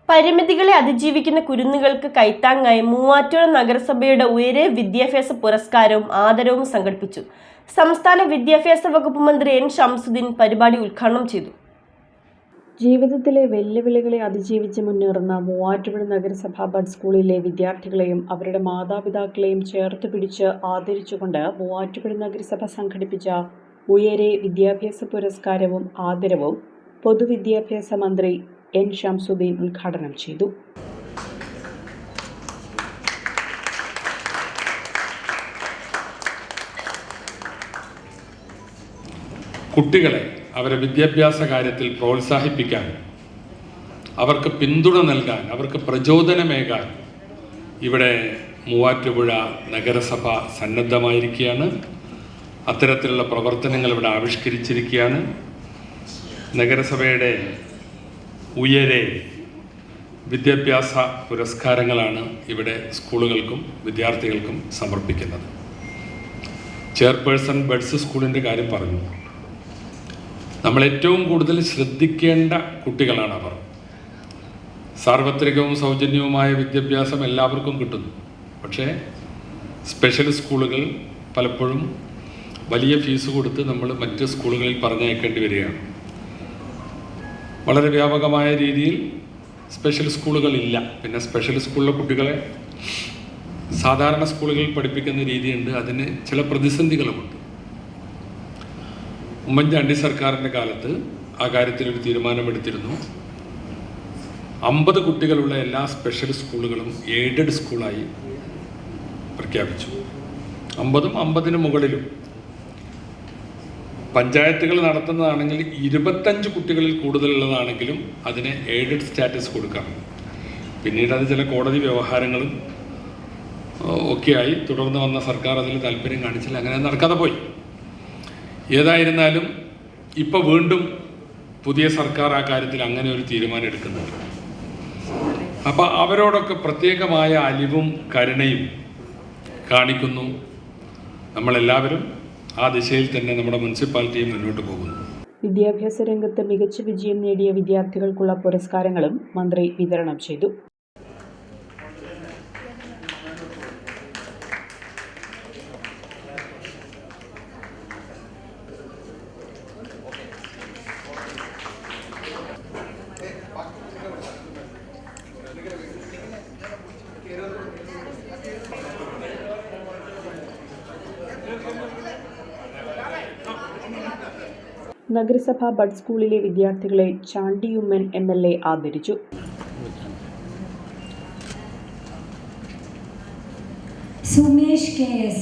പരിമിതികളെ അതിജീവിക്കുന്ന കുരുന്നുകൾക്ക് കൈത്താങ്ങായി മൂവാറ്റുപുഴ നഗരസഭയുടെ ഉയരെ വിദ്യാഭ്യാസ പുരസ്കാരവും ആദരവും സംഘടിപ്പിച്ചു. സംസ്ഥാന വിദ്യാഭ്യാസ വകുപ്പ് മന്ത്രി എൻ ഷംസുദ്ദീൻ പരിപാടി ഉദ്ഘാടനം ചെയ്തു. ജീവിതത്തിലെ വെല്ലുവിളികളെ അതിജീവിച്ച് മുന്നേറുന്ന മൂവാറ്റുപുഴ നഗരസഭ ബഡ് സ്കൂളിലെ വിദ്യാർത്ഥികളെയും അവരുടെ മാതാപിതാക്കളെയും ചേർത്ത് പിടിച്ച് ആദരിച്ചുകൊണ്ട് മൂവാറ്റുപുഴ നഗരസഭ സംഘടിപ്പിച്ച ഉയരെ വിദ്യാഭ്യാസ പുരസ്കാരവും ആദരവും പൊതുവിദ്യാഭ്യാസ മന്ത്രി എൻ ഷംസുദ്ദീൻ ഉദ്ഘാടനം ചെയ്തു. കുട്ടികളെ അവരുടെ വിദ്യാഭ്യാസ കാര്യത്തിൽ പ്രോത്സാഹിപ്പിക്കാൻ, അവർക്ക് പിന്തുണ നൽകാൻ, അവർക്ക് പ്രചോദനമേകാൻ ഇവിടെ മൂവാറ്റുപുഴ നഗരസഭ സന്നദ്ധമായിരിക്കുകയാണ്. അത്തരത്തിലുള്ള പ്രവർത്തനങ്ങൾ ഇവിടെ ആവിഷ്കരിച്ചിരിക്കുകയാണ്. നഗരസഭയുടെ ഉയരെ വിദ്യാഭ്യാസ പുരസ്കാരങ്ങളാണ് ഇവിടെ സ്കൂളുകൾക്കും വിദ്യാർത്ഥികൾക്കും സമർപ്പിക്കുന്നത്. ചെയർപേഴ്സൺ ബഡ്സ് സ്കൂളിൻ്റെ കാര്യം പറഞ്ഞു. നമ്മൾ ഏറ്റവും കൂടുതൽ ശ്രദ്ധിക്കേണ്ട കുട്ടികളാണ് അവർ. സാർവത്രികവും സൗജന്യവുമായ വിദ്യാഭ്യാസം എല്ലാവർക്കും കിട്ടുന്നു. പക്ഷേ സ്പെഷ്യൽ സ്കൂളുകൾ പലപ്പോഴും വലിയ ഫീസ് കൊടുത്ത് നമ്മൾ മറ്റ് സ്കൂളുകളിൽ പറഞ്ഞയക്കേണ്ടി വരികയാണ്. വളരെ വ്യാപകമായ രീതിയിൽ സ്പെഷ്യൽ സ്കൂളുകളില്ല. പിന്നെ സ്പെഷ്യൽ സ്കൂളിലെ കുട്ടികളെ സാധാരണ സ്കൂളുകളിൽ പഠിപ്പിക്കുന്ന രീതിയുണ്ട്. അതിന് ചില പ്രതിസന്ധികളുമുണ്ട്. ഉമ്മൻചാണ്ടി സർക്കാരിൻ്റെ കാലത്ത് ആ കാര്യത്തിലൊരു തീരുമാനമെടുത്തിരുന്നു. 50 കുട്ടികളുള്ള എല്ലാ സ്പെഷ്യൽ സ്കൂളുകളും എയ്ഡഡ് സ്കൂളായി പ്രഖ്യാപിച്ചു. 50-ഉം 50-ന് മുകളിലും. പഞ്ചായത്തുകൾ നടത്തുന്നതാണെങ്കിൽ 25 കുട്ടികളിൽ കൂടുതലുള്ളതാണെങ്കിലും അതിന് എയ്ഡഡ് സ്റ്റാറ്റസ് കൊടുക്കാം. പിന്നീട് അത് ചില കോടതി വ്യവഹാരങ്ങളും ഒക്കെയായി തുടർന്ന് വന്ന സർക്കാർ അതിൽ താല്പര്യം കാണിച്ചില്ല. അങ്ങനെ നടക്കാതെ പോയി. ഏതായിരുന്നാലും ഇപ്പോൾ വീണ്ടും പുതിയ സർക്കാർ ആ കാര്യത്തിൽ അങ്ങനെ ഒരു തീരുമാനം എടുക്കുന്നുണ്ട്. അപ്പോൾ അവരോടൊക്കെ പ്രത്യേകമായ അലിവും കരുണയും കാണിക്കുന്നു. നമ്മളെല്ലാവരും ആ ദിശയിൽ തന്നെ നമ്മുടെ മുനിസിപ്പാലിറ്റിയും മുന്നോട്ട് പോകുന്നു. വിദ്യാഭ്യാസ രംഗത്ത് മികച്ച വിജയം നേടിയ വിദ്യാർത്ഥികൾക്കുള്ള പുരസ്കാരങ്ങളും മന്ത്രി വിതരണം ചെയ്തു. നഗരസഭ ബഡ് സ്കൂളിലെ വിദ്യാർത്ഥികളെ ചാണ്ടിയുമ്മൻ MLA ആദരിച്ചു. Sumesh KS,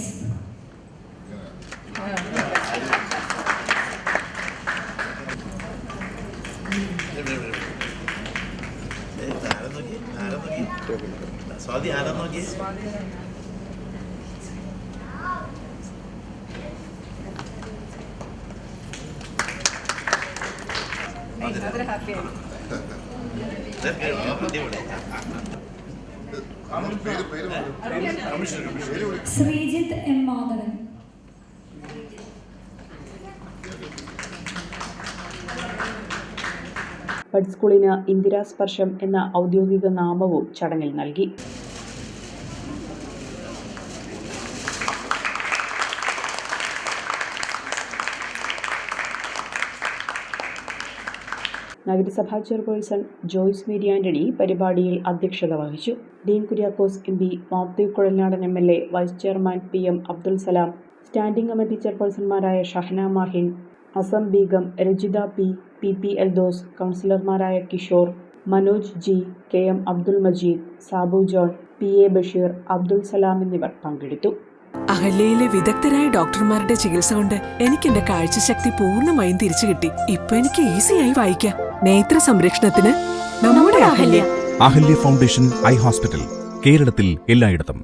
Sreejith M. Madhavan, bud സ്കൂളിന് ഇന്ദിരാസ്പർശം എന്ന ഔദ്യോഗിക നാമവും ചടങ്ങിൽ നൽകി. നഗരസഭാ ചെയർപേഴ്സൺ ജോയ്സ് മേരി ആന്റണി പരിപാടിയിൽ അധ്യക്ഷത വഹിച്ചു. Dean Kuriakose MP, Mathew Kuzhalnadan MLA, vice chairman PM Abdul Salam, standing committee ചെയർപേഴ്സൺമാരായ ഷഹന മാഹിൻ, അസം ബീഗം, രജിത P, PP എൽദോസ്, കൗൺസിലർമാരായ Kishore, Manoj G, KM Abdul Majeed, Sabu John, PA Basheer, Abdul Salam എന്നിവർ പങ്കെടുത്തു. അഹല്യയിലെ വിദഗ്ധരായ ഡോക്ടർമാരുടെ ചികിത്സ കൊണ്ട് എനിക്ക് എന്റെ കാഴ്ചശക്തി പൂർണ്ണമായും തിരിച്ചു കിട്ടി. ഇപ്പൊ എനിക്ക് ഈസിയായി വായിക്കാം. നേത്ര സംരക്ഷണത്തിന് നമ്മുടെ Ahalya. Ahalya foundation eye hospital, കേരളത്തിൽ എല്ലായിടത്തും.